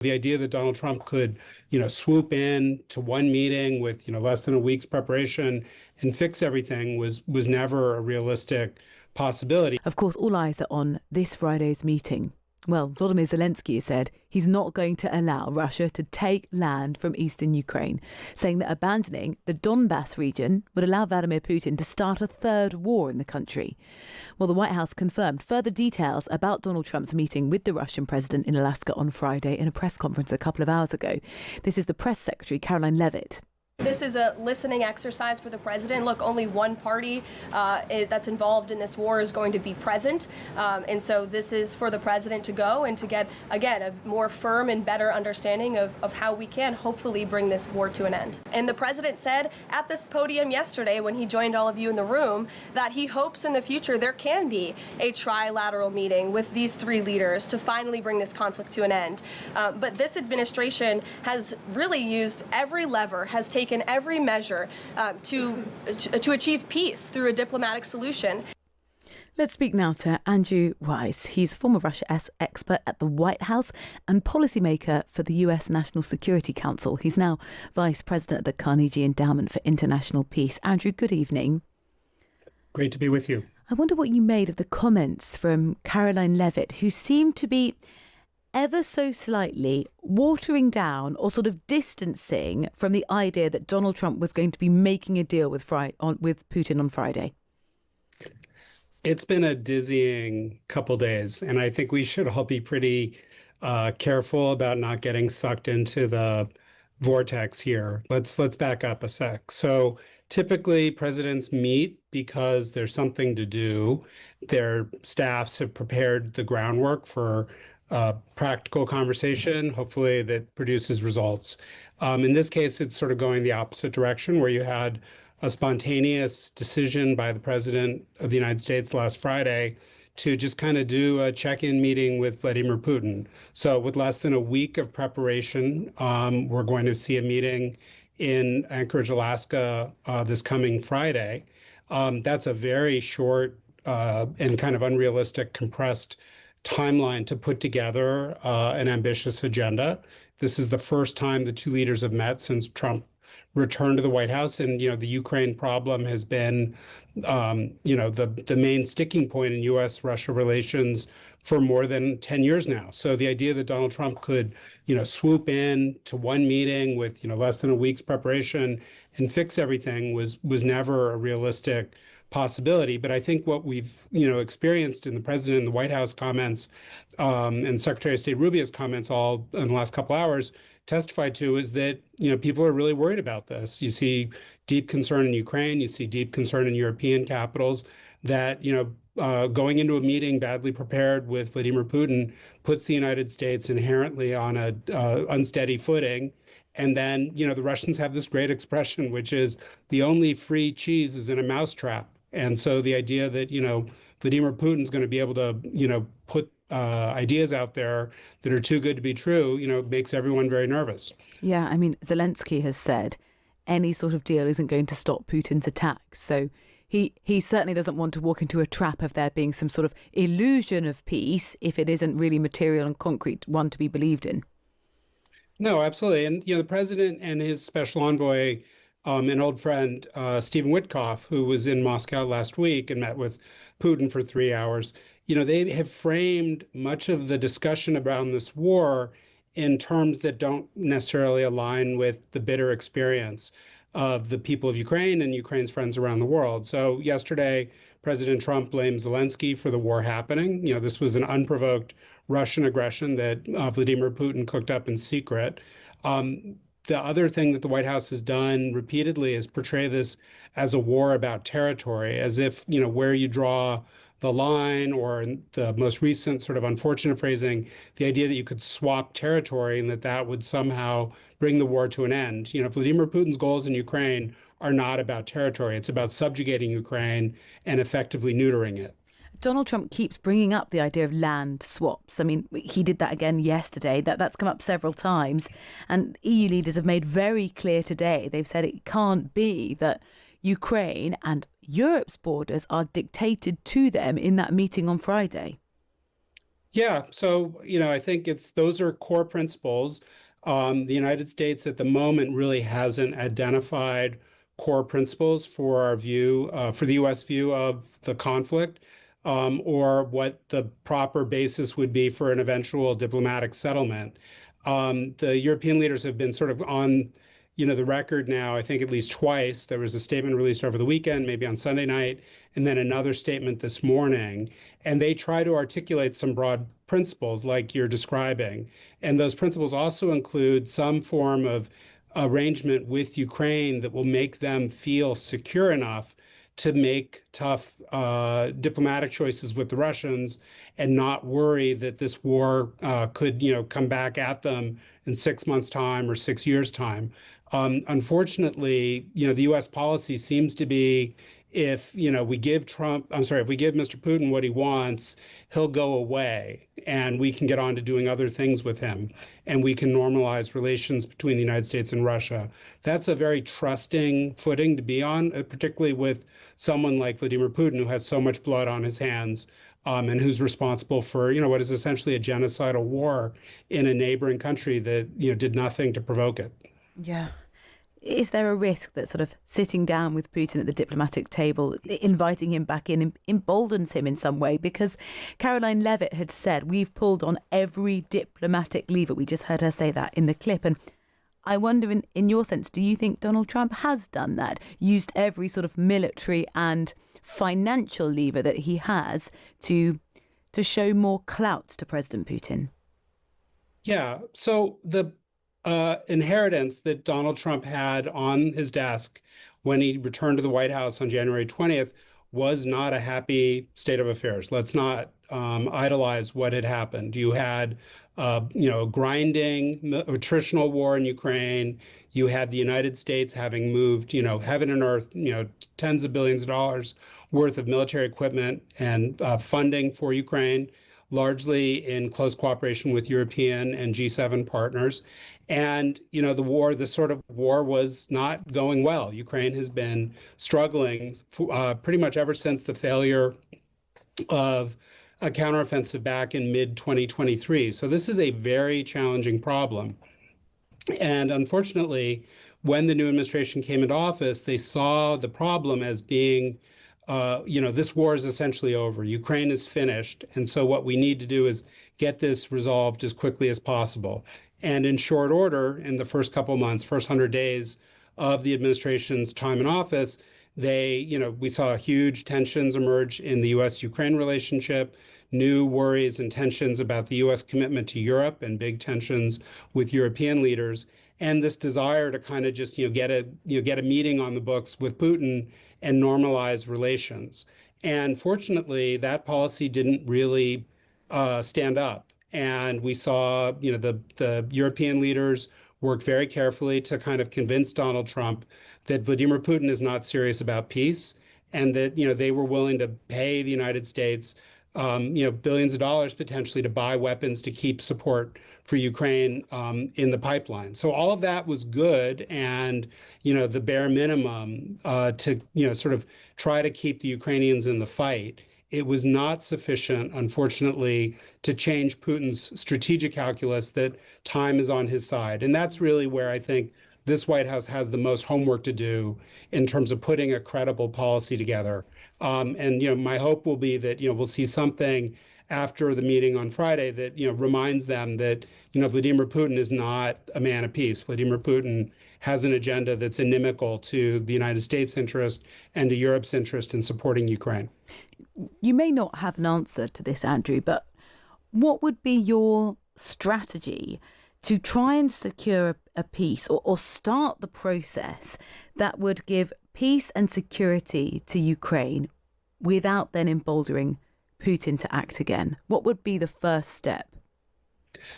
The idea that Donald Trump could, swoop in to one meeting with, less than a week's preparation and fix everything was never a realistic possibility. Of course, all eyes are on this Friday's meeting. Well, Volodymyr Zelensky has said he's not going to allow Russia to take land from eastern Ukraine, saying that abandoning the Donbass region would allow Vladimir Putin to start a third war in the country. Well, the White House confirmed further details about Donald Trump's meeting with the Russian president in Alaska on Friday in a press conference a couple of hours ago. This is the press secretary, Caroline Levitt. This is a listening exercise for the president. Look, only one party that's involved in this war is going to be present. And so this is for the president to go and to get, again, a more firm and better understanding of how we can hopefully bring this war to an end. And the president said at this podium yesterday when he joined all of you in the room that he hopes in the future there can be a trilateral meeting with these three leaders to finally bring this conflict to an end. But this administration has really used every lever, has taken every measure to achieve peace through a diplomatic solution. Let's speak now to Andrew Weiss. He's a former Russia expert at the White House and policymaker for the US National Security Council. He's now vice president of the Carnegie Endowment for International Peace. Andrew, good evening. Great to be with you. I wonder what you made of the comments from Caroline Levitt, who seemed to be ever so slightly watering down or sort of distancing from the idea that Donald Trump was going to be making a deal with Putin on Friday. It's been a dizzying couple days, and I think we should all be pretty careful about not getting sucked into the vortex here. Let's back up a sec. So typically presidents meet because there's something to do. Their staffs have prepared the groundwork for practical conversation, hopefully that produces results. In this case, it's sort of going the opposite direction, where you had a spontaneous decision by the president of the United States last Friday to just kind of do a check-in meeting with Vladimir Putin. So with less than a week of preparation, we're going to see a meeting in Anchorage, Alaska, this coming Friday. That's a very short and kind of unrealistic, compressed timeline to put together an ambitious agenda. This is the first time the two leaders have met since Trump returned to the White House. And, the Ukraine problem has been, the main sticking point in U.S.-Russia relations for more than 10 years now. So the idea that Donald Trump could, swoop in to one meeting with, less than a week's preparation and fix everything was never a realistic possibility. But I think what we've, experienced in the president and the White House comments and Secretary of State Rubio's comments all in the last couple hours testified to is that, people are really worried about this. You see deep concern in Ukraine. You see deep concern in European capitals that, going into a meeting badly prepared with Vladimir Putin puts the United States inherently on a unsteady footing. And then, the Russians have this great expression, which is the only free cheese is in a mousetrap. And so the idea that, Vladimir Putin's going to be able to, put ideas out there that are too good to be true, makes everyone very nervous. Yeah, I mean, Zelensky has said any sort of deal isn't going to stop Putin's attacks. So he certainly doesn't want to walk into a trap of there being some sort of illusion of peace if it isn't really material and concrete one to be believed in. No, absolutely. And, the president and his special envoy, an old friend, Stephen Witkoff, who was in Moscow last week and met with Putin for 3 hours, they have framed much of the discussion around this war in terms that don't necessarily align with the bitter experience of the people of Ukraine and Ukraine's friends around the world. So yesterday, President Trump blamed Zelensky for the war happening. This was an unprovoked Russian aggression that Vladimir Putin cooked up in secret. The other thing that the White House has done repeatedly is portray this as a war about territory, as if, where you draw the line, or in the most recent sort of unfortunate phrasing, the idea that you could swap territory and that would somehow bring the war to an end. Vladimir Putin's goals in Ukraine are not about territory. It's about subjugating Ukraine and effectively neutering it. Donald Trump keeps bringing up the idea of land swaps. I mean, he did that again yesterday. That's come up several times. And EU leaders have made very clear today, they've said it can't be that Ukraine and Europe's borders are dictated to them in that meeting on Friday. Yeah, so I think it's those are core principles. The United States at the moment really hasn't identified core principles for our view, for the U.S. view of the conflict, or what the proper basis would be for an eventual diplomatic settlement. The European leaders have been sort of on, the record now. I think at least twice. There was a statement released over the weekend, maybe on Sunday night, and then another statement this morning, and they try to articulate some broad principles like you're describing. And those principles also include some form of arrangement with Ukraine that will make them feel secure enough to make tough diplomatic choices with the Russians and not worry that this war could, come back at them in 6 months' time or 6 years' time. Unfortunately, the U.S. policy seems to be if we give if we give Mr. Putin what he wants, he'll go away and we can get on to doing other things with him and we can normalize relations between the United States and Russia. That's a very trusting footing to be on, particularly with someone like Vladimir Putin, who has so much blood on his hands. And who's responsible for, what is essentially a genocidal war in a neighboring country that, did nothing to provoke it. Yeah. Is there a risk that sort of sitting down with Putin at the diplomatic table, inviting him back in, emboldens him in some way? Because Caroline Levitt had said, we've pulled on every diplomatic lever. We just heard her say that in the clip. And I wonder, in your sense, do you think Donald Trump has done that, used every sort of military and financial lever that he has to show more clout to President Putin? Yeah. So the inheritance that Donald Trump had on his desk when he returned to the White House on January 20th was not a happy state of affairs. Let's not idolize what had happened. You had, a grinding attritional war in Ukraine. You had the United States having moved, heaven and earth, tens of billions of dollars worth of military equipment and funding for Ukraine, largely in close cooperation with European and G7 partners. And, the sort of war was not going well. Ukraine has been struggling pretty much ever since the failure of a counteroffensive back in mid 2023. So this is a very challenging problem. And unfortunately, when the new administration came into office, they saw the problem as being, this war is essentially over. Ukraine is finished. And so what we need to do is get this resolved as quickly as possible. And in short order, in the first couple of months, first 100 days of the administration's time in office, we saw huge tensions emerge in the U.S.-Ukraine relationship, new worries and tensions about the U.S. commitment to Europe and big tensions with European leaders, and this desire to kind of just, get a meeting on the books with Putin and normalize relations. And fortunately, that policy didn't really stand up. And we saw, the European leaders work very carefully to kind of convince Donald Trump that Vladimir Putin is not serious about peace, and that they were willing to pay the United States, billions of dollars potentially to buy weapons to keep support for Ukraine in the pipeline. So all of that was good, and the bare minimum to sort of try to keep the Ukrainians in the fight. It was not sufficient, unfortunately, to change Putin's strategic calculus that time is on his side. And that's really where I think this White House has the most homework to do in terms of putting a credible policy together. And my hope will be that we'll see something after the meeting on Friday that reminds them that Vladimir Putin is not a man of peace. Vladimir Putin has an agenda that's inimical to the United States' interest and to Europe's interest in supporting Ukraine. You may not have an answer to this, Andrew, but what would be your strategy to try and secure a peace or start the process that would give peace and security to Ukraine without then emboldening Putin to act again? What would be the first step?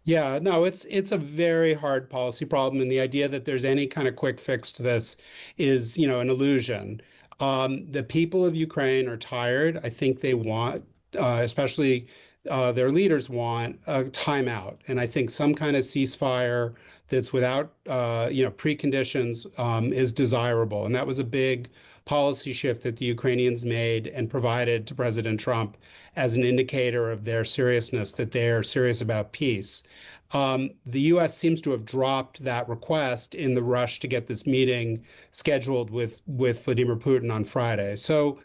Yeah, no, it's a very hard policy problem, and the idea that there's any kind of quick fix to this is, an illusion. The people of Ukraine are tired. I think they want, especially their leaders want a timeout, and I think some kind of ceasefire that's without, preconditions is desirable, and that was a big policy shift that the Ukrainians made and provided to President Trump as an indicator of their seriousness, that they're serious about peace. The U.S. seems to have dropped that request in the rush to get this meeting scheduled with Vladimir Putin on Friday. So,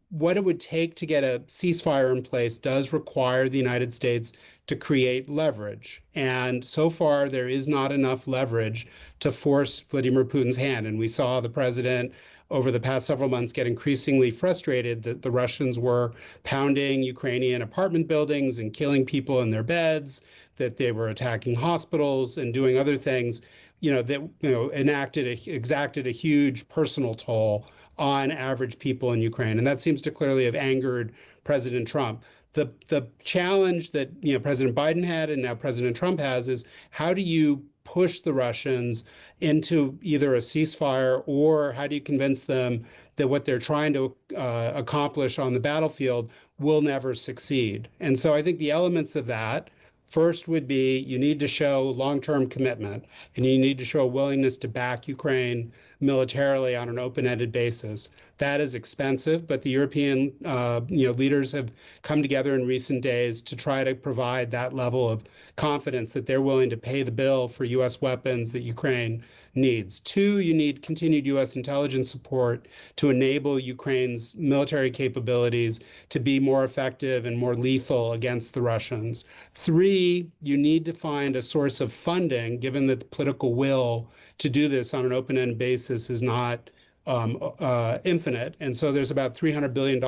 what it would take to get a ceasefire in place does require the United States to create leverage. And so far, there is not enough leverage to force Vladimir Putin's hand. And we saw the president over the past several months get increasingly frustrated that the Russians were pounding Ukrainian apartment buildings and killing people in their beds, that they were attacking hospitals and doing other things, that, exacted a huge personal toll on average people in Ukraine. And that seems to clearly have angered President Trump. The challenge that President Biden had and now President Trump has is, how do you push the Russians into either a ceasefire, or how do you convince them that what they're trying to accomplish on the battlefield will never succeed? And so I think the elements of that, first would be, you need to show long-term commitment, and you need to show a willingness to back Ukraine militarily on an open-ended basis. That is expensive, but the European leaders have come together in recent days to try to provide that level of confidence that they're willing to pay the bill for U.S. weapons that Ukraine needs. Two, you need continued U.S. intelligence support to enable Ukraine's military capabilities to be more effective and more lethal against the Russians. Three, you need to find a source of funding, given that the political will to do this on an open-ended basis is not infinite. And so there's about $300 billion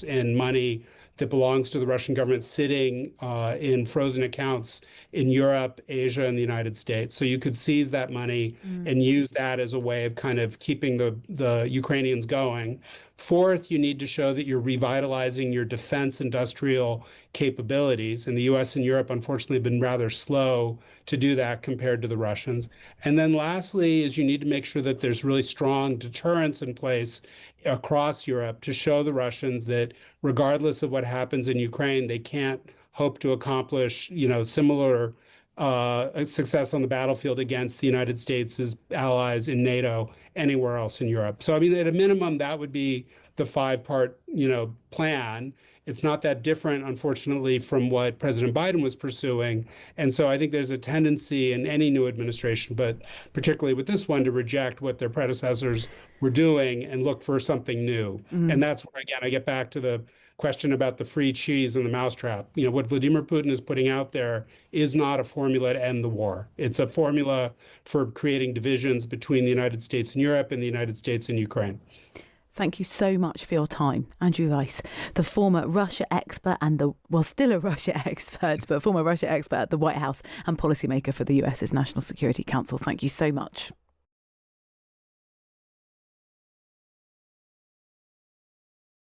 in money that belongs to the Russian government sitting in frozen accounts in Europe, Asia, and the United States. So you could seize that money and use that as a way of kind of keeping the Ukrainians going. Fourth, you need to show that you're revitalizing your defense industrial capabilities. And the US and Europe, unfortunately, have been rather slow to do that compared to the Russians. And then lastly is, you need to make sure that there's really strong deterrence in place across Europe to show the Russians that regardless of what happens in Ukraine, they can't hope to accomplish, similar success on the battlefield against the United States' allies in NATO anywhere else in Europe. So, I mean, at a minimum, that would be the five-part, plan. It's not that different, unfortunately, from what President Biden was pursuing. And so I think there's a tendency in any new administration, but particularly with this one, to reject what their predecessors were doing and look for something new. And that's where, again, I get back to the question about the free cheese and the mousetrap. What Vladimir Putin is putting out there is not a formula to end the war. It's a formula for creating divisions between the United States and Europe and the United States and Ukraine. Thank you so much for your time, Andrew Weiss, the former Russia expert and still a Russia expert, but former Russia expert at the White House and policymaker for the US's National Security Council. Thank you so much.